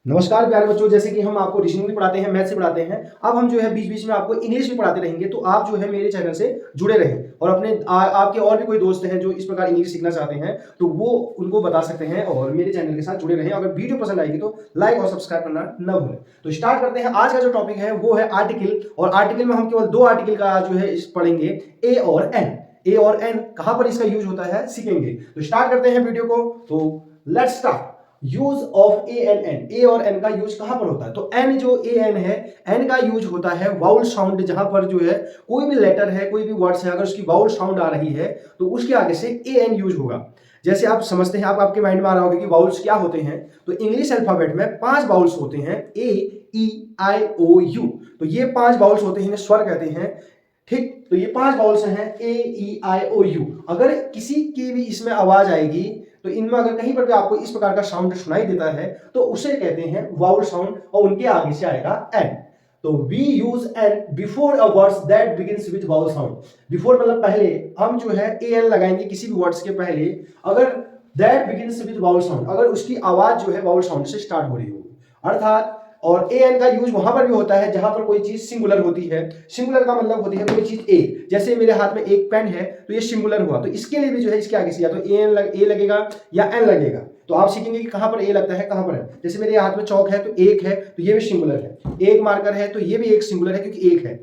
नमस्कार प्यारे बच्चों, जैसे कि हम आपको रीजनिंग भी पढ़ाते हैं, मैथ से पढ़ाते हैं। अब हम जो है बीच बीच में आपको इंग्लिश भी पढ़ाते रहेंगे, तो आप जो है मेरे चैनल से जुड़े रहें और अपने आपके और भी कोई दोस्त हैं जो इस प्रकार इंग्लिश सीखना चाहते हैं, तो वो उनको बता सकते हैं और मेरे चैनल के साथ जुड़े रहें। अगर वीडियो पसंद आएगी तो लाइक और सब्सक्राइब करना न भूलें। तो स्टार्ट करते हैं। आज का जो टॉपिक है वो है आर्टिकल, और आर्टिकल में हम केवल दो आर्टिकल का जो है पढ़ेंगे, ए और एन। ए और एन कहां पर इसका यूज होता है सीखेंगे। तो स्टार्ट करते हैं वीडियो को। तो let's start. Use of a and an. A और एन का यूज कहां पर होता है, तो एन जो ए एन है, एन का यूज होता है वाउल साउंड, जहां पर जो है कोई भी लेटर है, कोई भी वर्ड्स है, अगर उसकी वाउल साउंड आ रही है तो उसके आगे से ए एन यूज होगा। जैसे आप समझते हैं, आपके माइंड में आ रहा होगा कि वाउल्स क्या होते हैं। तो इंग्लिश अल्फाबेट में 5 वाउल्स होते हैं, ए ई आई ओ यू। तो ये 5 वाउल्स होते हैं, इन्हें स्वर कहते हैं। ठीक, तो ये 5 वाउल्स हैं, ए ई आई ओ यू। अगर किसी की भी इसमें आवाज आएगी, तो इनमें अगर कहीं पर भी आपको इस प्रकार का साउंड सुनाई देता है तो उसे कहते हैं वाउल साउंड, और उनके आगे से आएगा एन। तो we use an before a words that begins with vowel sound. Before मतलब पहले, हम जो है ए एन लगाएंगे किसी भी वर्ड्स के पहले, अगर that begins with vowel sound, अगर उसकी आवाज जो है वाउल साउंड से स्टार्ट हो रही होगी अर्थात। और ए एन का यूज वहां पर भी होता है जहां पर कोई चीज सिंगुलर होती है। सिंगुलर का मतलब होती है कोई चीज एक, जैसे मेरे हाथ में एक पेन है तो ये सिंगुलर हुआ, तो इसके लिए भी जो है इसके आगे से या तो ए लगेगा या एन लगेगा। तो आप सीखेंगे कि कहां पर ए लगता है, कहां पर है। जैसे मेरे हाथ में चौक है तो एक है, तो ये भी सिंगुलर है। एक मार्कर है तो ये भी एक सिंगुलर है क्योंकि एक है।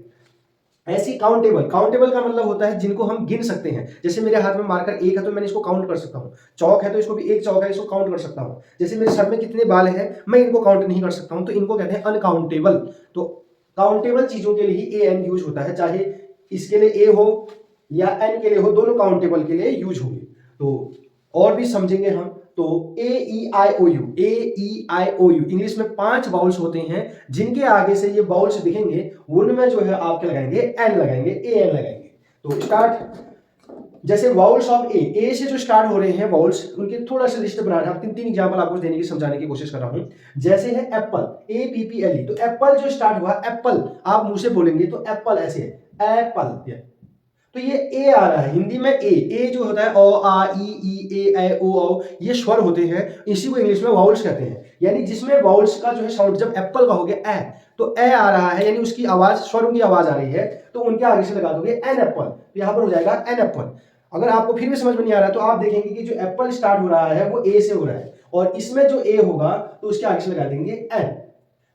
ऐसी काउंटेबल, काउंटेबल का मतलब होता है जिनको हम गिन सकते हैं। जैसे मेरे हाथ में मार्कर एक है तो मैंने इसको काउंट कर सकता हूँ। चौक है तो इसको भी एक चौक है, इसको काउंट कर सकता हूँ। जैसे मेरे सर में कितने बाल हैं, मैं इनको काउंट नहीं कर सकता हूँ, तो इनको कहते हैं अनकाउंटेबल। तो काउंटेबल चीजों के लिए ए एन यूज होता है, चाहे इसके लिए ए हो या एन के लिए हो, दोनों काउंटेबल के लिए यूज होंगे। तो और भी समझेंगे हम। तो A E I O U, A E I O U, English में 5 वाउल्स होते हैं, जिनके आगे से ये वाउल्स दिखेंगे उनमें जो है आपके लगाएंगे एन, लगाएंगे ए एन लगाएंगे। तो स्टार्ट। जैसे वाउल्स ऑफ ए से जो स्टार्ट हो रहे हैं वाउल्स, उनके थोड़ा सा लिस्ट बना रहे हैं। 3 एग्जांपल आपको देने की समझाने की कोशिश कर रहा हूं। जैसे है Apple, A P P L E. तो एप्पल जो स्टार्ट हुआ, एप्पल आप मुंह से बोलेंगे तो एप्पल ऐसे है, एप्पल। तो ये ए आ रहा है हिंदी में। ए जो होता है ओ आ ई ए ओ औ, ये स्वर होते हैं, इसी को इंग्लिश में वाउल्स कहते हैं। यानी जिसमें वाउल्स का जो है साउंड, जब एप्पल का हो गया ए, तो ए आ रहा है, यानी उसकी आवाज, स्वरों की आवाज आ रही है, तो उनके आगे से लगा दोगे एन एप्पल, तो यहां पर हो जाएगा एन एप्पल। अगर आपको फिर भी समझ में नहीं आ रहा है तो आप देखेंगे कि जो एप्पल स्टार्ट हो रहा है वो ए से हो रहा है, और इसमें जो ए होगा तो उसके आगे से लगा देंगे एन,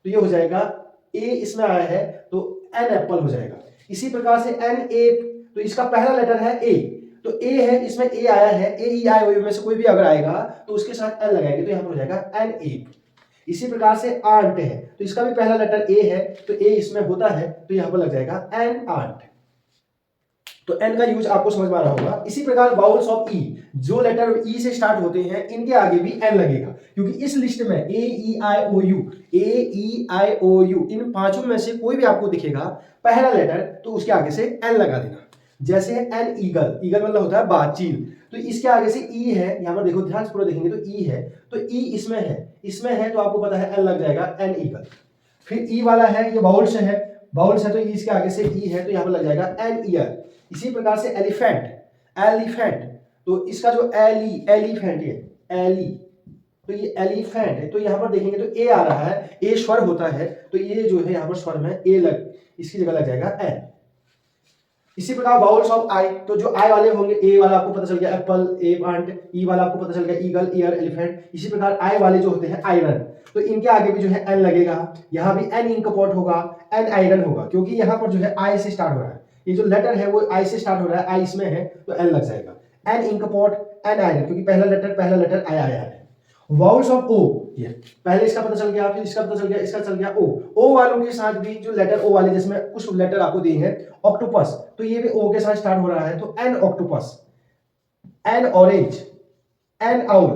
तो ये हो जाएगा ए इसमें आया है तो एन एप्पल हो जाएगा। इसी प्रकार से एन ए, तो इसका पहला लेटर है ए, तो ए है, इसमें ए आया है, ए ई आई ओ यू में से कोई भी अगर आएगा तो उसके साथ एन लगाएंगे, तो यहां पर हो जाएगा एन ए। इसी प्रकार से आंट है, तो इसका भी पहला लेटर ए है, तो ए इसमें होता है, तो यहां पर लग जाएगा एन आंट। तो एन का यूज आपको समझ में आ रहा होगा। इसी प्रकार वाउल्स ऑफ ई, जो लेटर ई से स्टार्ट होते हैं इनके आगे भी एन लगेगा, क्योंकि इस लिस्ट में ए E I O U, A E I O you, इन पांचों में से कोई भी आपको दिखेगा पहला लेटर, तो उसके आगे से एन लगा देना। जैसे एन ईगल, ईगल मतलब होता है बाचील, तो इसके आगे से ई है, यहां पर देखो ध्यान से पूरा देखेंगे तो ई है, तो ई इसमें है तो आपको पता है एन लग जाएगा, एन ईगल। फिर ई वाला है, ये वाउल्स है, वाउल्स है तो इसके आगे से ई है, तो यहां पर लग जाएगा एन ईयर। इसी प्रकार से एलिफेंट, एलिफेंट, तो इसका जो एली, एलिफेंट, ये एली, तो ये एलिफेंट है, तो यहां पर देखेंगे तो ए आ रहा है, ए स्वर होता है, तो ये जो है यहां पर स्वर में ए लग, इसकी जगह लग जाएगा एन। इसी प्रकार वाउल्स ऑफ आई, तो जो आई वाले होंगे, ए वाला आपको पता चल गया एप्पल, ए प्लांट, ई वाला आपको पता चल गया ईगल, ईयर, एलिफेंट। इसी प्रकार आई वाले जो होते हैं आयरन, तो इनके आगे भी जो है एन लगेगा, यहां भी एन इंकपॉट होगा, एन आयरन होगा, क्योंकि यहां पर जो है आई से स्टार्ट हो रहा है, ये जो लेटर है वो आई से स्टार्ट हो रहा है, आई इसमें है तो एन लग जाएगा, एन इंकपॉट, एन आयरन, क्योंकि पहला लेटर आई आया है। वाउल्स ऑफ ओ, ये पहले इसका पता चल गया, फिर इसका पता चल गया, इसका चल गया ओ वालों के साथ भी जो लेटर ओ वाले, जिसमें कुछ लेटर आपको दिए हैं, ऑक्टोपस, तो ये भी ओ के साथ स्टार्ट हो रहा है, तो an octopus, an orange, an owl.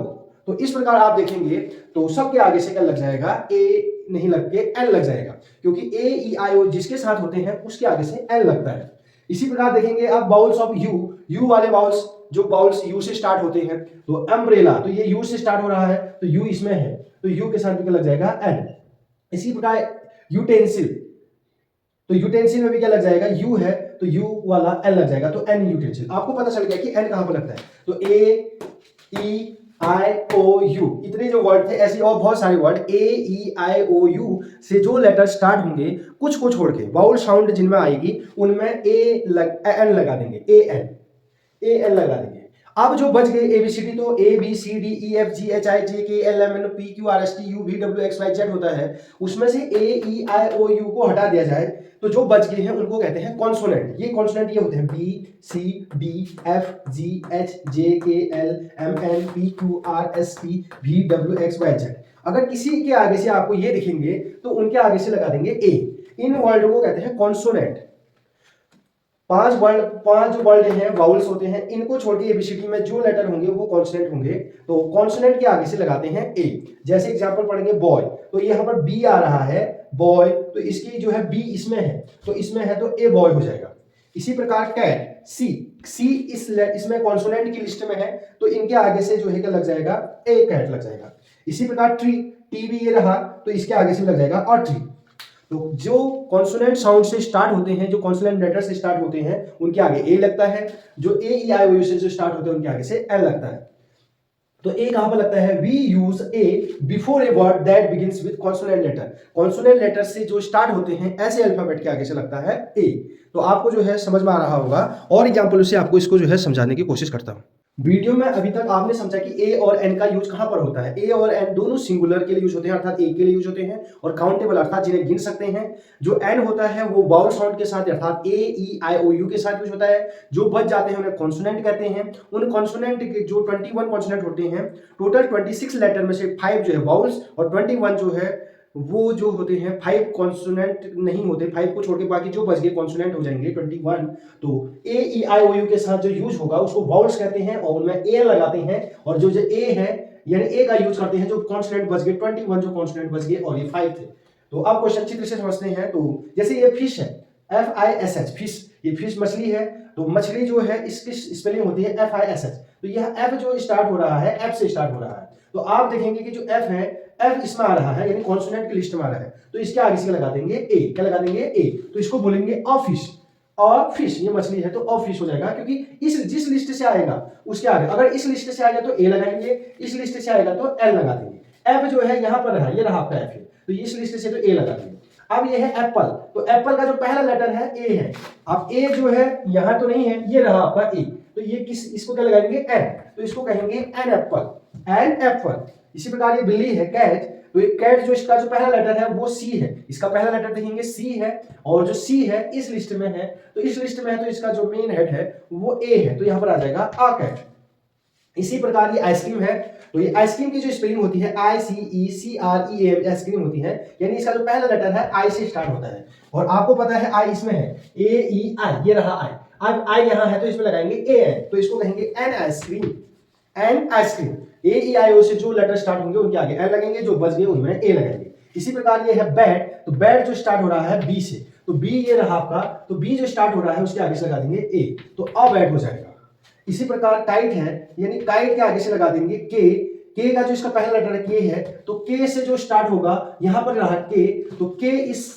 तो इस प्रकार आप देखेंगे तो सबके आगे से क्या लग जाएगा, ए नहीं लग के एन लग जाएगा, क्योंकि ए ई आई ओ जिसके साथ होते हैं उसके आगे से एन लगता है। इसी प्रकार देखेंगे अब बाउल्स ऑफ यू, यू वाले बाउल्स, जो बाउल्स यू से स्टार्ट होते हैं, तो अम्ब्रेला, तो ये यू से स्टार्ट हो रहा है, तो यू इसमें है, तो यू के साथ भी लग जाएगा एन। इसी प्रकार यूटेंसिल, तो यूटेंसिल में भी क्या लग जाएगा, यू है तो यू वाला एन लग जाएगा, तो एन यूटेंसिल। आपको पता चल गया कि एन कहां पर लगता है, तो A E I O you, इतने जो वर्ड थे, ऐसे और बहुत सारे word a E I O you से जो लेटर स्टार्ट होंगे, कुछ को छोड़ के वाउल साउंड जिनमें आएगी उनमें एन लगा देंगे, ए एन लगा देंगे। अब जो बच गए एबीसीडी, तो A B C D E F G H I J K L M N P Q R S T U V W X Y Z होता है, उसमें से ए ई आई ओ यू को हटा दिया जाए तो जो बच गए हैं उनको कहते हैं कॉन्सोनेंट। ये कॉन्सोनेंट ये होते हैं B C D F G H J K L M N P Q R S T V W X Y Z. अगर किसी के आगे से आपको ये दिखेंगे तो उनके आगे से लगा देंगे ए। इन वर्ड को कहते हैं कॉन्सोनेंट। पांच जो वर्ड हैं वाउल्स होते हैं, इनको छोड़ के एबीसीडी में जो लेटर होंगे वो कॉन्सोनेंट होंगे, तो कॉन्सोनेंट के आगे से लगाते हैं ए। जैसे एग्जांपल पढ़ेंगे बॉय, तो यहाँ पर बी आ रहा है बॉय, तो इसकी जो है बी इसमें है, तो इसमें है तो ए बॉय हो जाएगा। इसी प्रकार कैट, सी इसमें कॉन्सोनेंट की लिस्ट में है, तो इनके आगे से जो है क्या लग जाएगा, ए कैट लग जाएगा। इसी प्रकार ट्री, टी भी ये रहा तो इसके आगे से लग जाएगा और ट्री। तो जो कॉन्सोनेंट साउंड से स्टार्ट होते हैं, जो कॉन्सोनेंट लेटर से स्टार्ट होते हैं, उनके आगे ए लगता है। जो ए ई आई ओ यू से जो स्टार्ट होते हैं उनके आगे से एल लगता है। तो ए कहां पर लगता है, we use a before a word that begins with consonant letter. Consonant letter से जो स्टार्ट होते हैं ऐसे अल्फाबेट के आगे से लगता है ए। तो आपको जो है समझ में आ रहा होगा, और एग्जाम्पल से आपको इसको जो है समझाने की कोशिश करता हूं। वीडियो में अभी तक आपने समझा कि ए और एन का यूज कहां पर होता है। ए और एन दोनों सिंगुलर के लिए यूज होते हैं, अर्थात एक के लिए यूज होते हैं, और काउंटेबल अर्थात जिन्हें गिन सकते हैं। जो एन होता है वो वाउल साउंड के साथ अर्थात ए ई आई ओ यू के साथ यूज होता है। जो बच जाते हैं उन्हें कॉन्सोनेंट कहते हैं। उन कॉन्सोनेंट के जो 21 कॉन्सोनेंट होते हैं, टोटल 26 लेटर में से 5 जो है वाउल्स और 21 जो है वो जो होते हैं 5 कॉन्सोनेंट नहीं होते, 5 को छोड़ के बाकी जो बच गए कॉन्सोनेंट हो जाएंगे 21। तो A E I O you के साथ जो यूज होगा उसको वाउल्स कहते हैं और उनमें ए लगाते हैं, और जो ए है यानी ए का यूज करते हैं जो कॉन्सोनेंट बच गए 21 जो कॉन्सोनेंट बच गए, और ये 5 थे। तो अब क्वेश्चन अच्छी तरह से समझते हैं। तो जैसे ये फिश है, F I S H, fish, ये फिश मछली है, तो मछली जो है इसकी स्पेलिंग होती है एफ आई एस एच। तो यह एफ जो स्टार्ट हो रहा है, एफ से स्टार्ट हो रहा है, तो आप देखेंगे कि जो एफ है, एफ इसमें आ रहा है यानी कॉन्सोनेंट की लिस्ट में आ रहा है, तो इसके आगे से लगा देंगे ए। क्या लगा देंगे, ए। तो इसको बोलेंगे ऑफिश, और फिश, ये मछली है तो ऑफिश हो जाएगा, क्योंकि इस जिस लिस्ट से आएगा उसके आगे, अगर इस लिस्ट से आएगा तो ए लगाएंगे, इस लिस्ट से आएगा तो एल लगा देंगे। एफ जो है यहाँ पर रहा, ये रहा आपका एफ है, तो इस लिस्ट से तो ए लगा देंगे। अब ये है एप्पल, तो एप्पल का जो पहला लेटर है ए है। अब ए जो है यहाँ तो नहीं है, ये रहा आपका ए, तो ये इसको क्या लगाएंगे, एन, तो इसको कहेंगे एन एप्पल, एन एप्पल। इसी प्रकार ये बिल्ली है कैट, तो ये कैट जो इसका जो पहला लेटर है वो सी है, इसका पहला लेटर देखेंगे सी है, और जो सी है इस लिस्ट में है, तो इस लिस्ट में है तो इसका जो मेन हेड है वो ए है, तो यहाँ पर आ जाएगा आ कैट। इसी प्रकार ये आइसक्रीम है, तो ये आइसक्रीम की जो स्पेलिंग होती है I C E C R E M, ice cream होती है, यानी इसका जो पहला लेटर है आई से स्टार्ट होता है, और आपको पता है आई इसमें है, ए ई आई, ये रहा आई। अब आई यहाँ है तो इसमें लगाएंगे ए एन, तो इसको कहेंगे an ice cream, an ice cream. A E I ओ से जो लेटर स्टार्ट होंगे उनके आगे एन लगेंगे, जो बच गए उनमें ए लगेंगे। इसी प्रकार ये है बैट, तो बैट जो स्टार्ट हो रहा है बी से, तो बी ये रहा आपका, तो बी जो स्टार्ट हो रहा है उसके आगे से लगा देंगे ए, तो अ बैट हो जाएगा। इसी प्रकार काइट है, यानी काइट के आगे से लगा देंगे के का जो इसका पहला लेटर है के है, तो के से जो स्टार्ट होगा यहां पर रहा के, तो के इस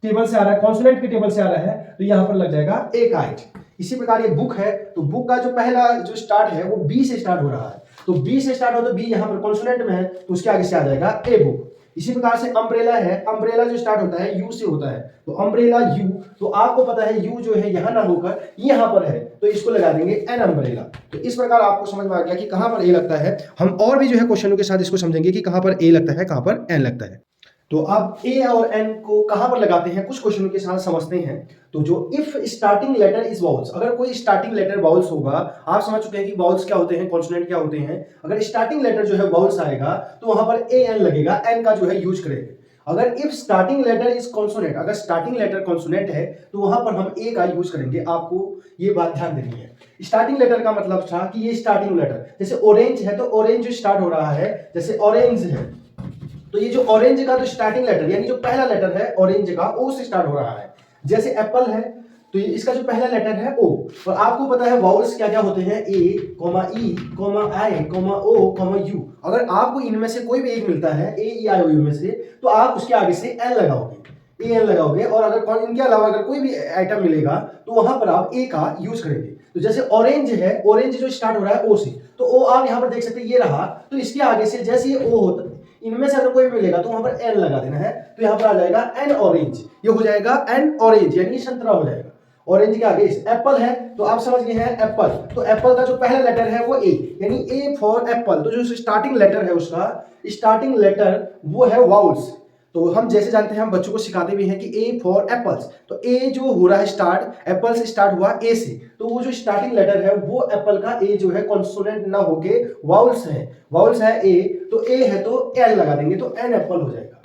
टेबल से आ रहा है, कॉन्सोनेंट के टेबल से आ रहा है, तो यहां पर लग जाएगा ए काइट। इसी प्रकार ये बुक है, तो बुक का जो पहला जो स्टार्ट है वो बी से स्टार्ट हो रहा है, तो बी से स्टार्ट हो तो बी यहां पर कॉन्सोनेंट में है, तो उसके आगे से आ जाएगा ए बुक। इसी प्रकार से अम्ब्रेला है, अम्ब्रेला जो स्टार्ट होता है यू से होता है, तो अम्ब्रेला यू, तो आपको पता है यू जो है यहां ना होकर यहां पर है, तो इसको लगा देंगे एन अम्ब्रेला। तो इस प्रकार आपको समझ में आ गया कि कहां पर ए लगता है। हम और भी जो है क्वेश्चनों के साथ इसको समझेंगे कि कहां पर ए लगता है, कहां पर एन लगता है। तो अब ए और एन को कहां पर लगाते हैं कुछ क्वेश्चनों के साथ समझते हैं। तो जो if starting letter is vowels, अगर कोई स्टार्टिंग लेटर वाउल्स होगा, आप समझ चुके हैं कि वाउल्स क्या होते हैं, कॉन्सोनेंट क्या होते हैं। अगर स्टार्टिंग लेटर जो है वाउल्स आएगा तो वहां पर ए एन लगेगा, एन का जो है यूज करेंगे। अगर if starting letter is consonant, अगर स्टार्टिंग लेटर कॉन्सोनेंट है तो वहां पर हम ए का यूज करेंगे। आपको ये बात ध्यान देनी है। स्टार्टिंग लेटर का मतलब था कि ये स्टार्टिंग लेटर, जैसे ऑरेंज है तो ऑरेंज जो स्टार्ट हो रहा है, जैसे ऑरेंज है तो ये जो ऑरेंज का जो स्टार्टिंग लेटर यानी जो पहला लेटर है ऑरेंज का ओ से स्टार्ट हो रहा है। जैसे एप्पल है तो इसका जो पहला लेटर है ओ, और आपको पता है वाउल्स क्या क्या होते हैं, A comma E comma I comma O comma U. अगर आपको इनमें से कोई भी एक मिलता है ए ई आई ओ यू में से, तो आप उसके आगे से एन लगाओगे, ए एन लगाओगे, और अगर इनके अलावा अगर कोई भी आइटम मिलेगा तो वहां पर आप ए का यूज करेंगे। तो जैसे ऑरेंज है, ऑरेंज जो स्टार्ट हो रहा है ओ से, तो ओ आप यहाँ पर देख सकते हैं ये रहा, तो इसके आगे से जैसे ये ओ होता है, इनमें से अगर कोई मिलेगा तो वहां पर एन लगा देना है, तो यहाँ पर आ जाएगा एन ऑरेंज, ये हो जाएगा एन ऑरेंज यानी संतरा हो जाएगा। ऑरेंज के आगे एप्पल है, तो आप समझ गए हैं एप्पल, तो एप्पल का जो पहला लेटर है वो ए, यानी ए फॉर एप्पल, तो जो स्टार्टिंग लेटर है उसका स्टार्टिंग लेटर वो है वाउल्स। तो हम जैसे जानते हैं, हम बच्चों को सिखाते भी हैं कि ए फॉर एप्पल्स, तो ए जो हो रहा है स्टार्ट एप्पल से स्टार्ट हुआ ए से, तो वो जो स्टार्टिंग लेटर है वो एप्पल का ए जो है कॉन्सोनेंट ना होके वाउल्स है, वाउल्स है ए, तो ए है तो एल लगा देंगे तो एन एप्पल हो जाएगा।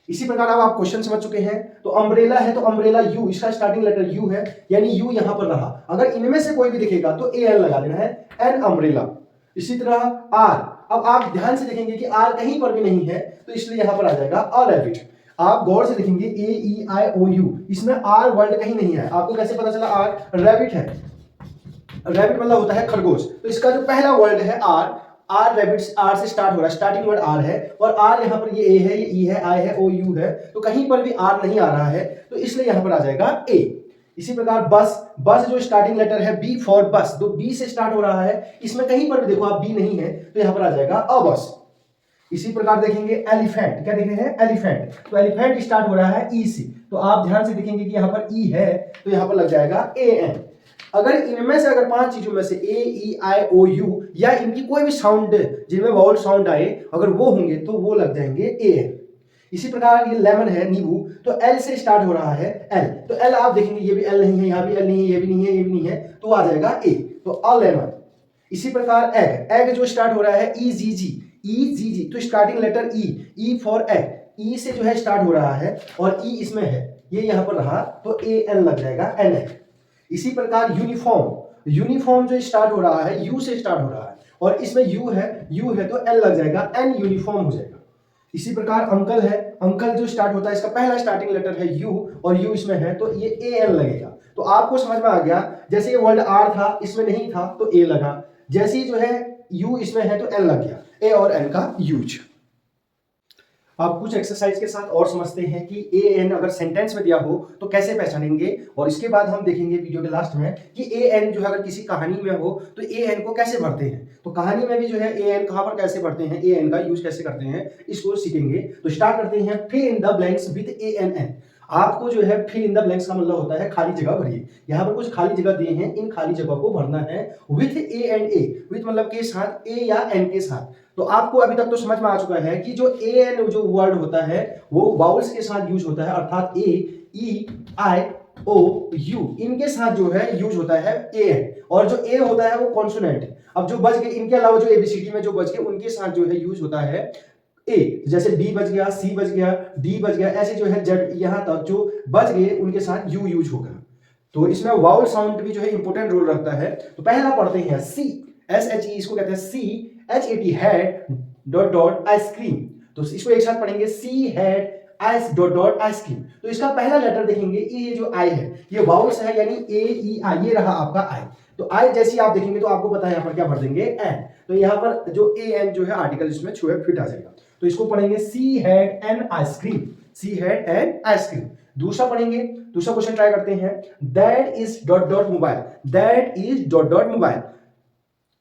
इसी प्रकार अब आप क्वेश्चन समझ चुके हैं। तो अम्ब्रेला है तो अम्ब्रेला यू, इसका स्टार्टिंग लेटर यू है यानी यू यहां पर रहा, अगर इनमें से कोई भी दिखेगा तो ए एल लगा देना है, एन अम्ब्रेला। इसी तरह आर, अब आप ध्यान से देखेंगे कि आर कहीं पर भी नहीं है, तो इसलिए यहां पर आ जाएगा अ रैबिट। आप गौर से देखेंगे ए ई आई ओ यू, इसमें आर वर्ड कहीं नहीं है, आपको कैसे पता चला आर रैबिट है, रैबिट मतलब होता है खरगोश, तो इसका जो पहला वर्ड है आर, आर रैबिट्स आर से स्टार्ट हो रहा है, स्टार्टिंग वर्ड आर है, और आर यहाँ पर ये ए है, ये ई है, आई है, ओ यू है, तो कहीं पर भी आर नहीं आ रहा है, तो इसलिए यहाँ पर आ जाएगा ए। इसी प्रकार बस, बस जो स्टार्टिंग लेटर है बी फॉर बस, तो बी से स्टार्ट हो रहा है, इसमें कहीं पर भी देखो आप बी नहीं है, तो यहाँ पर आ जाएगा अ बस। इसी प्रकार देखेंगे एलिफेंट, क्या देख रहे हैं एलिफेंट, तो एलिफेंट स्टार्ट हो रहा है ई से, तो आप ध्यान से देखेंगे कि यहाँ पर ई है, तो यहाँ पर लग जाएगा ए एन। अगर इनमें से अगर 5 चीजों में से ए ई आई ओ यू या इनकी कोई भी साउंड जिनमें वाउल साउंड आए अगर वो होंगे तो वो लग जाएंगे ए एन। इसी प्रकार ये लेमन है नींबू, तो एल से स्टार्ट हो रहा है एल, तो एल आप देखेंगे ये भी एल नहीं है, यहाँ भी एल नहीं है, ये भी नहीं है, ये भी नहीं है, तो आ जाएगा ए, तो अ लेमन। इसी प्रकार एग, एग जो स्टार्ट हो रहा है ई जी जी, ई जी जी, तो starting letter E, E for egg, E से जो है स्टार्ट हो रहा है और ई इसमें है, ये यहाँ पर रहा, तो ए एन लग जाएगा एन एग। इसी प्रकार यूनिफॉर्म, यूनिफॉर्म जो स्टार्ट हो रहा है यू से स्टार्ट हो रहा है और इसमें यू है तो एल लग जाएगा, एन यूनिफॉर्म हो जाएगा। इसी प्रकार अंकल है, अंकल जो स्टार्ट होता है इसका पहला स्टार्टिंग लेटर है यू और यू इसमें है तो ये ए एल लगेगा। तो आपको समझ में आ गया, जैसे ये वर्ड आर था इसमें नहीं था तो ए लगा, जैसे ही जो है यू इसमें है तो एल लग गया, ए और एन का यूज। आप कुछ एक्सरसाइज के साथ और समझते हैं कि ए एन अगर सेंटेंस में दिया हो तो कैसे पहचानेंगे, और इसके बाद हम देखेंगे वीडियो के लास्ट में कि ए एन जो है अगर किसी कहानी में हो तो ए एन को कैसे भरते हैं, तो कहानी में भी जो है ए एन कहां पर कैसे भरते हैं, ए एन का यूज कैसे करते हैं, इसको सीखेंगे। तो स्टार्ट करते हैं, fill in the blanks with a an an. आपको जो है फिल इन द ब्लैंक्स का मतलब होता है खाली जगह भरिए, यहाँ पर कुछ खाली जगह दिए हैं, इन खाली जगह को भरना है with A and A, with मतलब के साथ, ए या एन के साथ। तो आपको अभी तक तो समझ में आ चुका है कि जो ए एन जो वर्ड होता है वो वाउल्स के साथ यूज होता है, अर्थात ए ई आई ओ यू इनके साथ जो है यूज होता है ए एन, और जो ए होता है वो कॉन्सोनेंट है। अब जो बच गए इनके अलावा जो एबीसीडी में जो बच गए उनके साथ जो है यूज होता है ए, जैसे बी बच गया, सी बच गया, डी बच गया, ऐसे जो है जेड यहां तक जो बच गए उनके साथ यू यूज होगा। तो इसमें वाउल साउंड भी जो है इंपॉर्टेंट रोल रखता है। तो पहला पढ़ते हैं सी, एस एच ई, इसको कहते हैं C H A T, had dot dot ice cream. तो इसको एक साथ पढ़ेंगे, C had ice dot dot ice cream. तो इसका पहला लेटर देखेंगे, ये जो आई है ये वाउल्स है यानी ए ई आई, ये रहा आपका आई। तो आई जैसी आप देखेंगे तो आपको पता है यहाँ पर क्या भर देंगे एन, तो यहाँ पर जो ए एन जो है आर्टिकल इसमें छुए फिट आ जाएगा। तो इसको पढ़ेंगे C had an ice cream, she had an ice cream. दूसरा पढ़ेंगे, दूसरा क्वेश्चन ट्राई करते हैं, that is dot dot mobile, that is dot dot mobile.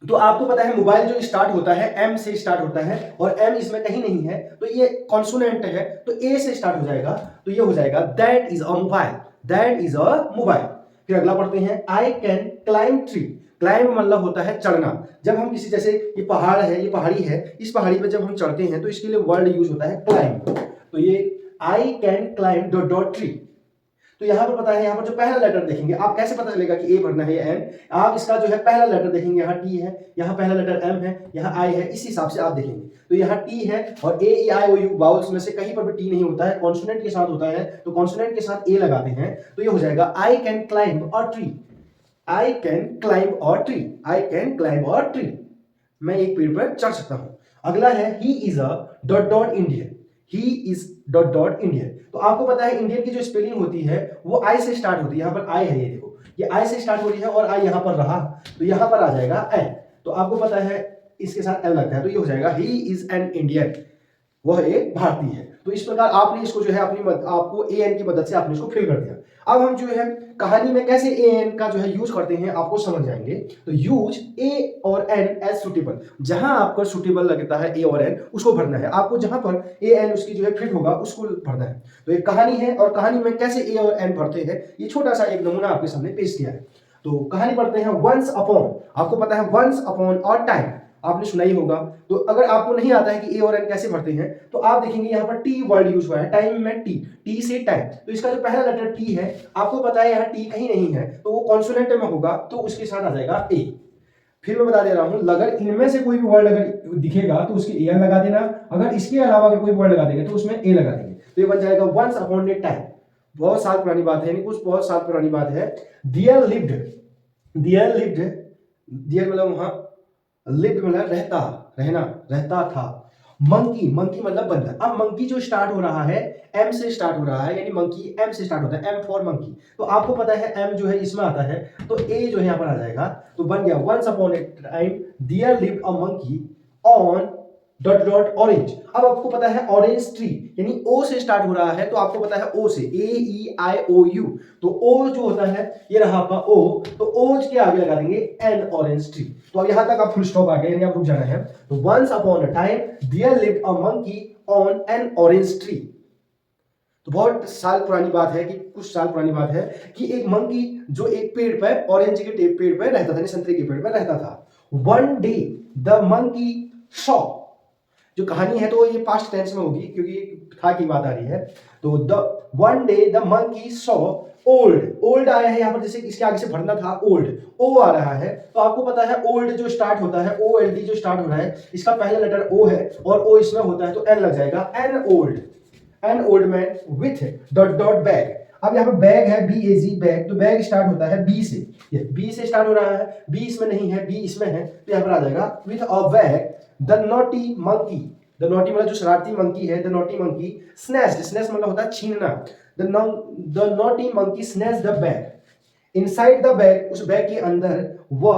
तो आपको पता है मोबाइल जो स्टार्ट होता है एम से स्टार्ट होता है और एम इसमें कहीं नहीं है, तो ये कॉन्सोनेंट है तो ए से स्टार्ट हो जाएगा, तो ये हो जाएगा that is a mobile, that is a mobile. फिर अगला पढ़ते हैं, I can climb tree. Climb मतलब होता है चढ़ना, जब हम किसी, जैसे ये पहाड़ है, ये पहाड़ी है, इस पहाड़ी पे जब हम चढ़ते हैं तो इसके लिए वर्ड यूज होता है क्लाइंब। तो ये I can climb dot dot tree. तो यहाँ पर पता है, यहाँ पर जो पहला लेटर देखेंगे, आप कैसे पता चलेगा कि ए भरना है या एन, आप इसका जो है पहला लेटर देखेंगे, यहाँ टी है, यहाँ पहला लेटर एम है, यहाँ आई है, इस हिसाब से आप देखेंगे। तो यहाँ टी है और ए E I O you vowels में से कहीं पर भी टी नहीं होता है, कॉन्सोनेंट के साथ होता है, तो कॉन्सोनेंट के साथ ए लगाते हैं, तो ये हो जाएगा I can climb a tree, I can climb a tree, I can climb a tree, मैं एक पेड़ पर चढ़ सकता हूँ। अगला है, he is a dot dot Indian, he is dot dot Indian. तो आपको पता है इंडियन की जो स्पेलिंग होती है वो आई से स्टार्ट होती है, यहाँ पर आई है, ये देखो ये आई से स्टार्ट हो रही है और आई यहाँ पर रहा, तो यहाँ पर आ जाएगा एन। तो आपको पता है इसके साथ एन लगता है, तो ये हो जाएगा ही इज एन इंडियन, वह एक भारतीय है। तो इस प्रकार आपने इसको जो है आपको ए एन की मदद से आपने इसको फिल कर दिया। अब हम जो है कहानी में कैसे ए एन का जो है यूज करते हैं आपको समझ जाएंगे। तो यूज ए और एन एज सुटेबल, जहां आपको सुटेबल लगता है ए और एन उसको भरना है, आपको जहां पर ए एन उसकी जो है फिट होगा उसको भरना है। तो एक कहानी है और कहानी में कैसे ए और एन भरते हैं ये छोटा सा एक नमूना आपके सामने पेश किया है। तो कहानी पढ़ते हैं। वंस अपॉन, आपको पता है वंस अपॉन और टाइम आपने सुना ही होगा। तो अगर आपको नहीं आता है कि ए और एन कैसे भरते हैं तो आप देखेंगे यहाँ पर टी वर्ड यूज हुआ है, टाइम में टी, टी से टाइम। तो इसका जो पहला लेटर टी है आपको पता है यहाँ टी कहीं नहीं है तो वो कॉन्सोनेंट में होगा तो उसके साथ आ जाएगा ए। फिर मैं बता दे रहा हूं, अगर इनमें से कोई भी वर्ड अगर दिखेगा तो उसके ए लगा देना, अगर इसके अलावा अगर कोई वर्ड लगा देंगे तो उसमें ए लगा देंगे। तो ये बन जाएगा वंस अपॉन ए टाइम। बहुत साल पुरानी बात है, कुछ बहुत साल पुरानी बात है। दियर लिव्ड, दियर लिव्ड, दियर मतलब वहां, लिव्ड मतलब रहता, रहना, रहता था। मंकी, मंकी मतलब बंदर। अब मंकी जो स्टार्ट हो रहा है एम से स्टार्ट हो रहा है, यानी मंकी एम से स्टार्ट होता है, एम फॉर मंकी। तो आपको पता है एम जो है इसमें आता है तो ए जो है यहाँ पर आ जाएगा। तो बन गया once upon a time there lived a monkey on dot dot orange. अब आपको पता है ऑरेंज ट्री, यानी ओ से स्टार्ट हो रहा है तो आपको पता है ओ से, ए ई आई ओ यू। तो ओ जो होता है ये रहा आपका ओ, तो ओ के आगे लगा देंगे एन ऑरेंज ट्री। तो अब यहां तक आप फुल स्टॉप आ गए, यानी आप रुक जाना है। तो once upon a time there lived a monkey on an orange tree. तो बहुत साल पुरानी बात है, कि कुछ साल पुरानी बात है कि एक मंकी जो एक पेड़ पर, ऑरेंज के पेड़ पर रहता था, संतरे के पेड़ पर रहता था। One day the monkey saw, जो कहानी है तो ये पास्ट टेंस में होगी क्योंकि था की बात आ रही है। तो the one day the monkey saw old, old आया है यहाँ पर, जैसे इसके आगे से भरना था ओल्ड, ओ आ रहा है। तो आपको पता है ओल्ड जो स्टार्ट होता है, ओ एल डी जो स्टार्ट हो रहा है, इसका पहला लेटर ओ है और ओ इसमें होता है तो एन लग जाएगा। An old, an old man with dot dot bag. अब यहाँ पर बैग है, बी ए जी बैग, तो बैग स्टार्ट होता है बी से, ये बी से स्टार्ट हो रहा है, बी इसमें नहीं है, बी इसमें है, तो यहाँ पर आ जाएगा with a bag the naughty monkey. The naughty मतलब जो शरारती मंकी है, the naughty monkey snatched, snatch मतलब होता है छीनना। The naughty monkey snatch the bag inside the bag, उस बैग के अंदर वो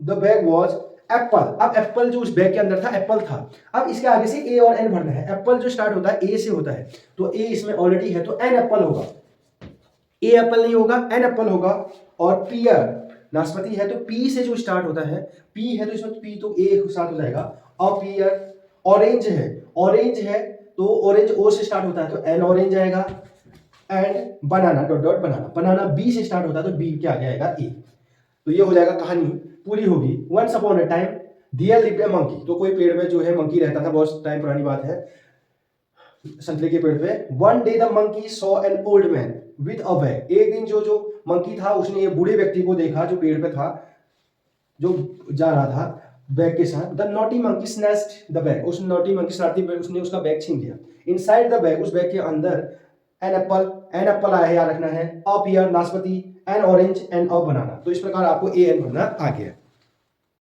द बैग वाज एप्पल। अब एप्पल जो उस बैग के अंदर था एप्पल था। अब इसके आगे से ए और एन भरना है। एप्पल जो स्टार्ट होता है ए से होता है तो ए इसमें ऑलरेडी है तो एन एप्पल होगा, ए एप्पल नहीं होगा, एन एप्पल होगा। और पियर नाशपाती है तो पी से जो स्टार्ट होता है, पी है तो इसमें पी तो ए साथ हो जाएगा। और पियर, ऑरेंज है, ऑरेंज है तो ऑरेंज ओ से स्टार्ट होता है तो एन ऑरेंज आएगा। And banana dot dot banana, banana B से स्टार्ट होता है तो बी के आगे आएगा ए। तो ये हो जाएगा, कहानी पूरी होगी। Once upon a time there lived a monkey, तो कोई पेड़ में जो है मंकी रहता था, बहुत टाइम पुरानी बात है, संतरे के पेड़ पे। One day the monkey saw an old man with a bag, एक दिन जो मंकी था उसने ये बूढ़े व्यक्ति को देखा जो पेड़ पे था, जो जा रहा था बैग के साथ। The naughty monkey snatched the bag, उस नॉटी मंकी शरारती बैग उसने उसका बैग छीन लिया। इनसाइड द बैग, उस बैग के अंदर एन एप्पल, एन एप्पल आया है याद रखना है, अ पियर नाशपाती, एन ऑरेंज, एन अ बनाना। तो इस प्रकार आपको ए एन भरना आ गया।